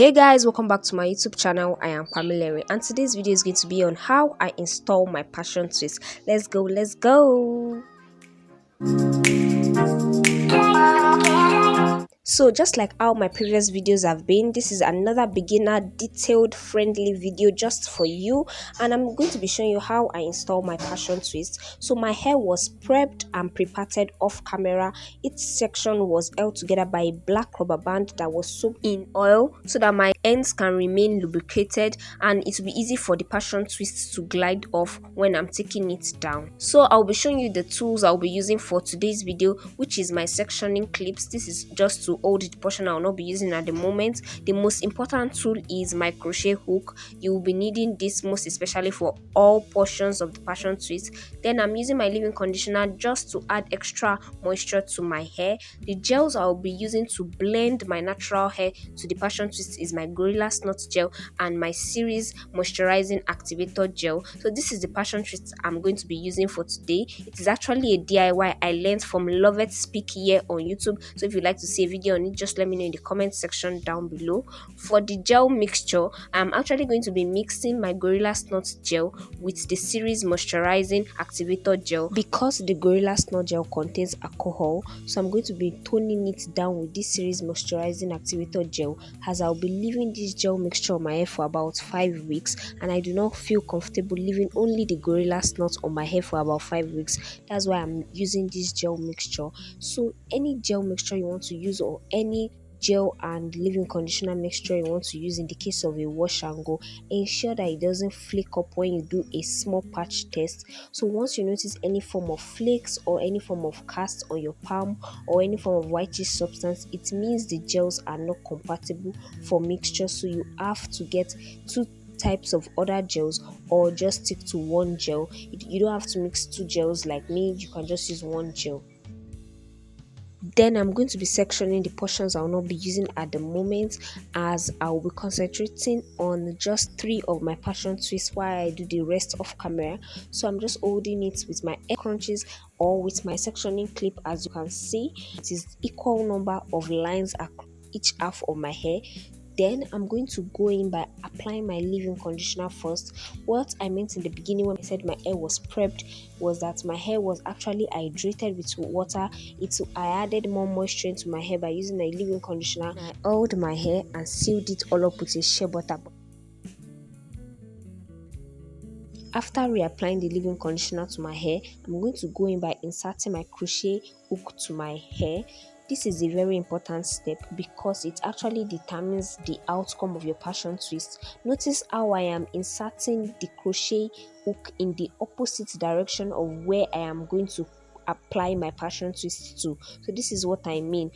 Hey guys, welcome back to my YouTube channel. I am Pamilerin, and today's video is going to be on how I install my passion twist. Let's go. So just like how my previous videos have been, this is another beginner detailed friendly video just for you, and I'm going to be showing you how I install my passion twist. So my hair was prepped and pre-parted off camera. Each section was held together by a black rubber band that was soaked in oil so that my ends can remain lubricated and it will be easy for the passion twist to glide off when I'm taking it down. So I'll be showing you the tools I'll be using for today's video, which is my sectioning clips. This is just to hold the portion I will not be using at the moment. The most important tool is my crochet hook. You will be needing this most especially for all portions of the passion twist. Then I'm using my leave-in conditioner just to add extra moisture to my hair. The gels I'll be using to blend my natural hair to the passion twist is my Gorilla Snot gel and my series moisturizing activator gel. So this is the passion twist I'm going to be using for today. It is actually a DIY I learned from Love It Speak here on YouTube. So if you'd like to see a video on it, just let me know in the comment section down below. For the gel mixture, I'm actually going to be mixing my Gorilla Snot gel with the series moisturizing activator gel because the Gorilla Snot gel contains alcohol. So I'm going to be toning it down with this series moisturizing activator gel, as I'll be leaving this gel mixture on my hair for about 5 weeks, and I do not feel comfortable leaving only the Gorilla Snot on my hair for about 5 weeks. That's why I'm using this gel mixture. So any gel mixture you want to use, or any gel and leave-in conditioner mixture you want to use in the case of a wash and go, ensure that it doesn't flake up when you do a small patch test. So once you notice any form of flakes or any form of cast on your palm or any form of whitish substance, it means the gels are not compatible for mixture. So you have to get two types of other gels or just stick to one gel. You don't have to mix two gels like me, you can just use one gel. Then I'm going to be sectioning the portions I will not be using at the moment, as I will be concentrating on just 3 of my passion twists while I do the rest off camera. So I'm just holding it with my hair crunches or with my sectioning clip. As you can see, it is equal number of lines across each half of my hair. Then I'm going to go in by applying my leave-in conditioner first. What I meant in the beginning when I said my hair was prepped was that my hair was actually hydrated with water. I added more moisture into my hair by using my leave-in conditioner. I oiled my hair and sealed it all up with a shea butter. After reapplying the leave-in conditioner to my hair, I'm going to go in by inserting my crochet hook to my hair. This is a very important step because it actually determines the outcome of your passion twist. Notice how I am inserting the crochet hook in the opposite direction of where I am going to apply my passion twist to. So this is what I mean.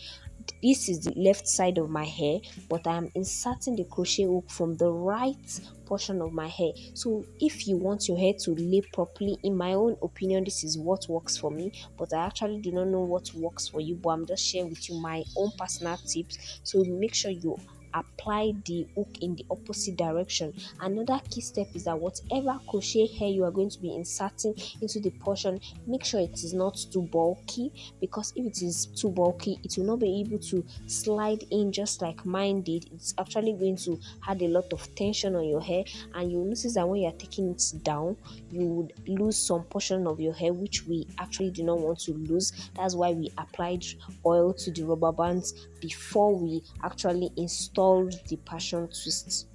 This is the left side of my hair, but I am inserting the crochet hook from the right portion of my hair. So if you want your hair to lay properly, in my own opinion, this is what works for me, but I actually do not know what works for you, but I'm just sharing with you my own personal tips. So make sure you apply the hook in the opposite direction. Another key step is that whatever crochet hair you are going to be inserting into the portion, make sure it is not too bulky, because if it is too bulky, it will not be able to slide in just like mine did. It's actually going to add a lot of tension on your hair, and you'll notice that when you're taking it down, you would lose some portion of your hair, which we actually do not want to lose. That's why we applied oil to the rubber bands before we actually installed the passion twist.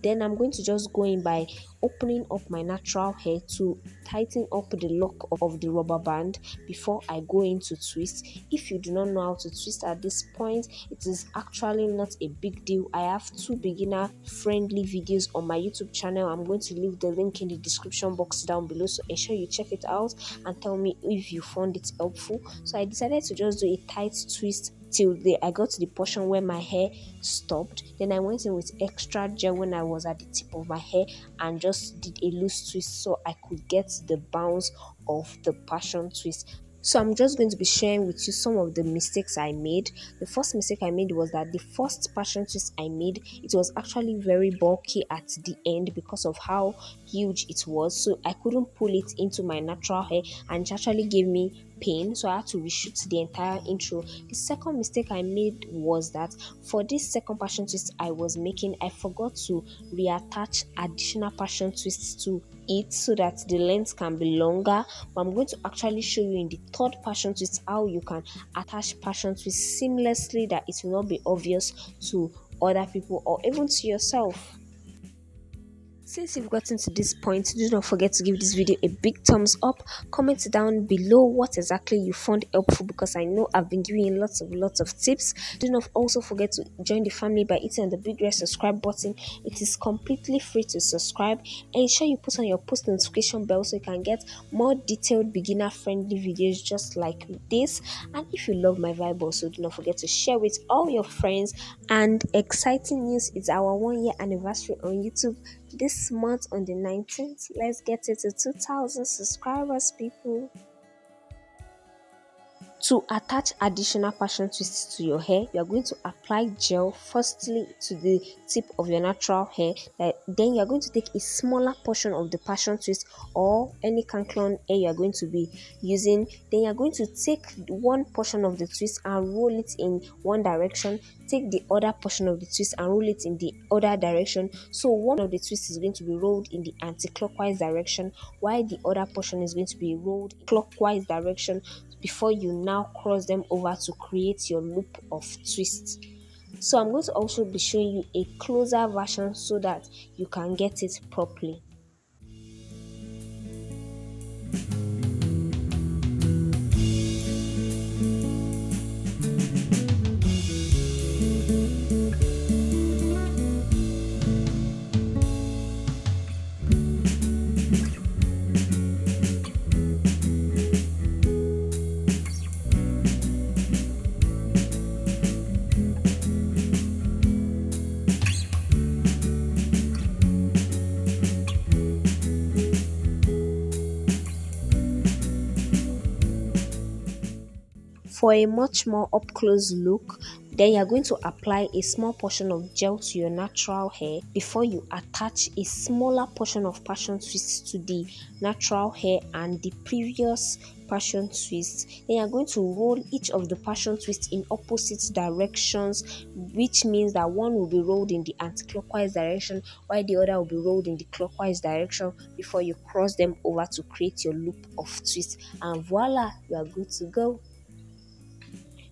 Then I'm going to just go in by opening up my natural hair to tighten up the lock of the rubber band before I go into twist. If you do not know how to twist at this point, it is actually not a big deal. I have 2 beginner friendly videos on my YouTube channel. I'm going to leave the link in the description box down below, so ensure you check it out and tell me if you found it helpful. So I decided to just do a tight twist till I got to the portion where my hair stopped. Then I went in with extra gel when I was at the tip of my hair and just did a loose twist so I could get the bounce of the passion twist. So I'm just going to be sharing with you some of the mistakes I made. The first mistake I made was that the first passion twist I made, it was actually very bulky at the end because of how huge it was. So I couldn't pull it into my natural hair, and it actually gave me pain, so I had to reshoot the entire intro. The second mistake I made was that for this second passion twist I was making, I forgot to reattach additional passion twists to it so that the length can be longer. But I'm going to actually show you in the third passion twist how you can attach passion twists seamlessly, that it will not be obvious to other people or even to yourself. Since you've gotten to this point, do not forget to give this video a big thumbs up. Comment down below what exactly you found helpful, because I know I've been giving you lots of tips. Do not also forget to join the family by hitting on the big red subscribe button. It is completely free to subscribe. Ensure you put on your post notification bell so you can get more detailed beginner friendly videos just like this. And if you love my vibe also, do not forget to share with all your friends. And exciting news, it's our 1 year anniversary on YouTube this month on the 19th. Let's get it to 2,000 subscribers, people. To attach additional passion twists to your hair, you are going to apply gel firstly to the tip of your natural hair. Then you are going to take a smaller portion of the passion twist or any canclon hair you are going to be using. Then you are going to take one portion of the twist and roll it in one direction. Take the other portion of the twist and roll it in the other direction. So one of the twists is going to be rolled in the anti-clockwise direction, while the other portion is going to be rolled in clockwise direction, before you now cross them over to create your loop of twist. So I'm going to also be showing you a closer version so that you can get it properly. For a much more up close look, then you're going to apply a small portion of gel to your natural hair before you attach a smaller portion of passion twist to the natural hair and the previous passion twist. Then you're going to roll each of the passion twists in opposite directions, which means that one will be rolled in the anti-clockwise direction while the other will be rolled in the clockwise direction before you cross them over to create your loop of twist. And voila, you are good to go.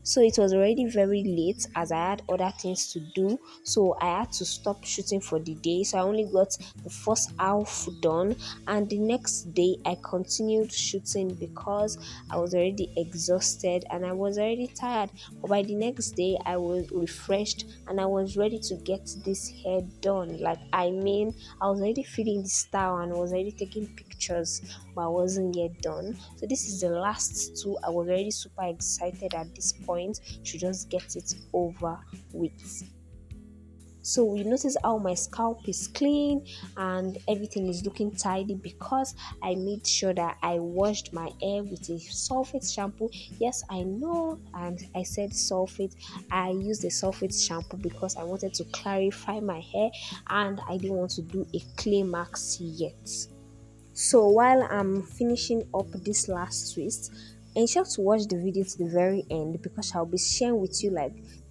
So it was already very late as I had other things to do, so I had to stop shooting for the day. So I only got the first half done, and the next day I continued shooting because I was already exhausted and I was already tired. But by the next day I was refreshed and I was ready to get this hair done. I was already feeling the style and I was already taking pictures, but I wasn't yet done. So this is the last two. I was already super excited at this point to just get it over with. So you notice how my scalp is clean and everything is looking tidy because I made sure that I washed my hair with a sulfate shampoo. Yes, I know, and I said sulfate. I used a sulfate shampoo because I wanted to clarify my hair and I didn't want to do a clay mask yet. So while I'm finishing up this last twist, ensure to watch the video to the very end because I'll be sharing with you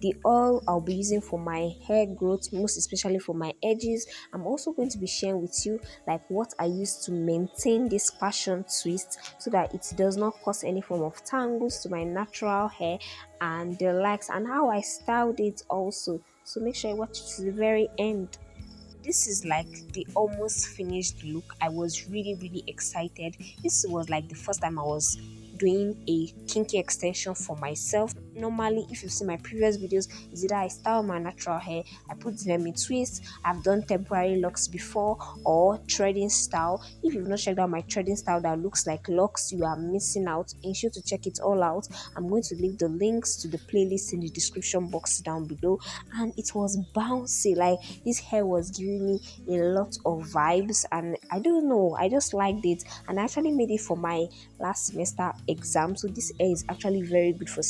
the oil I'll be using for my hair growth, most especially for my edges. I'm also going to be sharing with you what I use to maintain this passion twist so that it does not cause any form of tangles to my natural hair and the likes, and how I styled it also. So make sure you watch it to the very end. This is the almost finished look. I was really excited. This was the first time I was doing a kinky extension for myself. Normally, if you've seen my previous videos, is either I style my natural hair, I put them in twists, I've done temporary locks before, or threading style. If you've not checked out my threading style that looks like locks, you are missing out. Ensure to check it all out. I'm going to leave the links to the playlist in the description box down below. And it was bouncy, this hair was giving me a lot of vibes, and I don't know, I just liked it. And I actually made it for my last semester exam, so this hair is actually very good for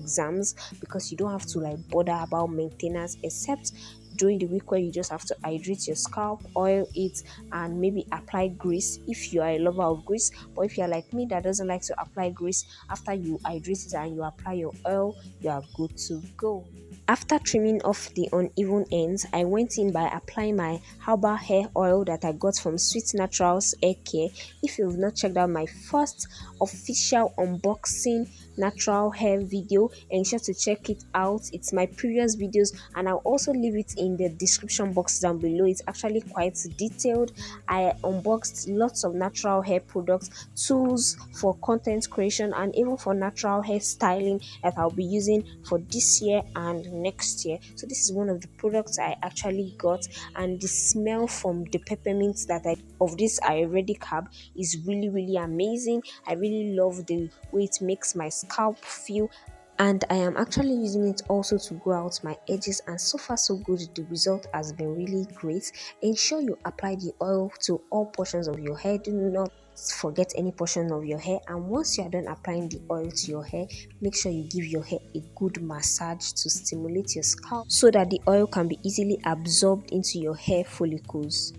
exams, because you don't have to like bother about maintenance, except during the week where you just have to hydrate your scalp, oil it, and maybe apply grease if you are a lover of grease. But if you're like me that doesn't like to apply grease, after you hydrate it and you apply your oil, you are good to go. After trimming off the uneven ends, I went in by applying my herbal hair oil that I got from Sweet Naturals Hair Care. If you've not checked out my first official unboxing natural hair video, ensure to check it out. It's my previous videos, and I'll also leave it in the description box down below. It's actually quite detailed. I unboxed lots of natural hair products, tools for content creation, and even for natural hair styling that I'll be using for this year and next year. So this is one of the products I actually got, and the smell from the peppermint that I of this Ayurvedic herb is really amazing. I really love the way it makes my scalp feel, and I am actually using it also to grow out my edges, and so far so good. The result has been really great. Ensure you apply the oil to all portions of your hair. Do not forget any portion of your hair, and once you are done applying the oil to your hair, make sure you give your hair a good massage to stimulate your scalp so that the oil can be easily absorbed into your hair follicles.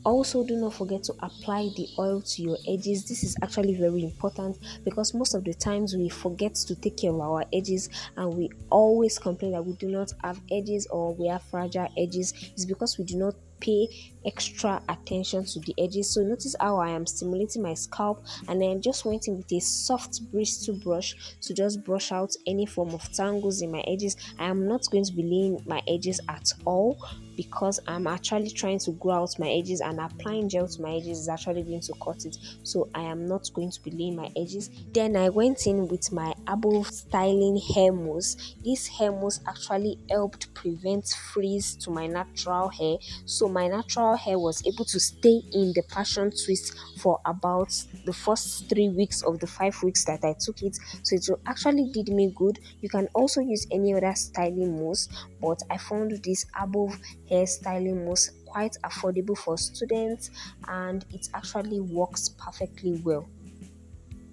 Also, do not forget to apply the oil to your edges. This is actually very important, because most of the times we forget to take care of our edges, and we always complain that we do not have edges or we have fragile edges. It's because we do not pay extra attention to the edges. So notice how I am stimulating my scalp, and then just went in with a soft bristle brush to just brush out any form of tangles in my edges. I am not going to be laying my edges at all, because I'm actually trying to grow out my edges, and applying gel to my edges is actually going to cut it. So I am not going to be laying my edges. Then I went in with my above styling hair mousse. This hair mousse actually helped prevent frizz to my natural hair, so my natural hair was able to stay in the passion twist for about the first 3 weeks of the 5 weeks that I took it. So it actually did me good. You can also use any other styling mousse, but I found this above hair styling mousse quite affordable for students, and it actually works perfectly well.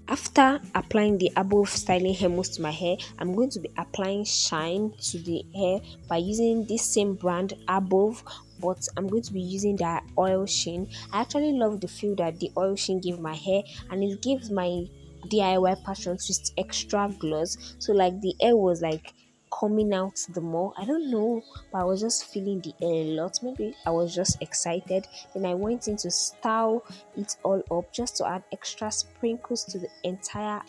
After applying the above styling hair mousse to my hair, I'm going to be applying shine to the hair by using this same brand above, but I'm going to be using the oil sheen. I actually love the feel that the oil sheen gave my hair, and it gives my DIY passion twist extra gloss. So like the hair was like coming out the more. I don't know, but I was just feeling the air a lot. Maybe I was just excited. Then I went in to style it all up just to add extra sprinkles to the entire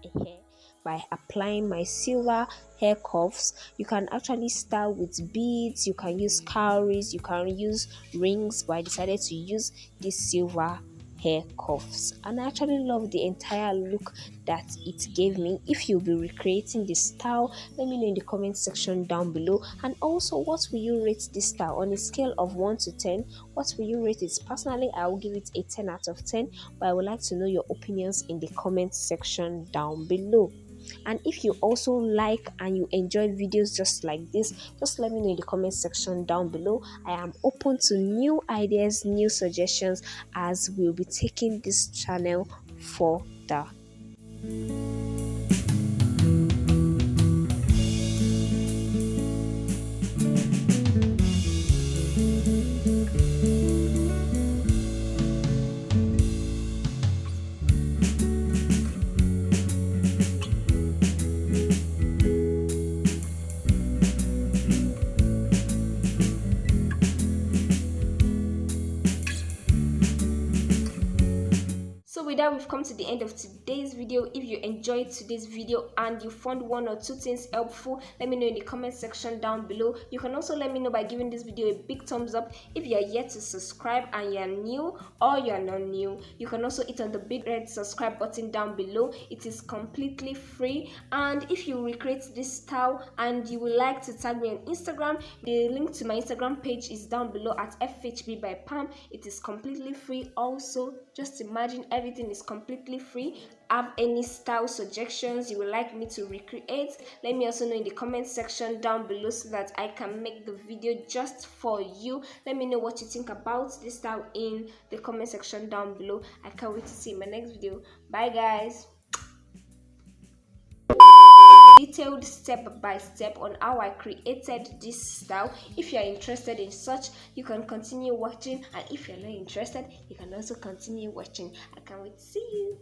hair by applying my silver hair cuffs. You can actually style with beads, you can use cowries, you can use rings, but I decided to use this silver hair cuffs, and I actually love the entire look that it gave me. If you'll be recreating this style, let me know in the comment section down below. And also, what will you rate this style on a scale of 1 to 10? What will you rate it? Personally, I will give it a 10 out of 10, but I would like to know your opinions in the comment section down below. And if you also like and you enjoy videos just like this, just let me know in the comment section down below. I am open to new ideas, new suggestions, as we'll be taking this channel further. So with that, we've come to the end of today's video. If you enjoyed today's video and you found one or two things helpful, let me know in the comment section down below. You can also let me know by giving this video a big thumbs up. If you are yet to subscribe and you are new or you are not new, you can also hit on the big red subscribe button down below. It is completely free. And if you recreate this style and you would like to tag me on Instagram, the link to my Instagram page is down below at FHB by Pam. It is completely free. Also, just imagine everything is completely free. Have any style suggestions you would like me to recreate, let me also know in the comment section down below so that I can make the video just for you. Let me know what you think about this style in the comment section down below. I can't wait to see you in my next video. Bye guys. detailed step by step on how I created this style. If you are interested in such, you can continue watching, and if you're not interested, you can also continue watching. I can't wait to see you.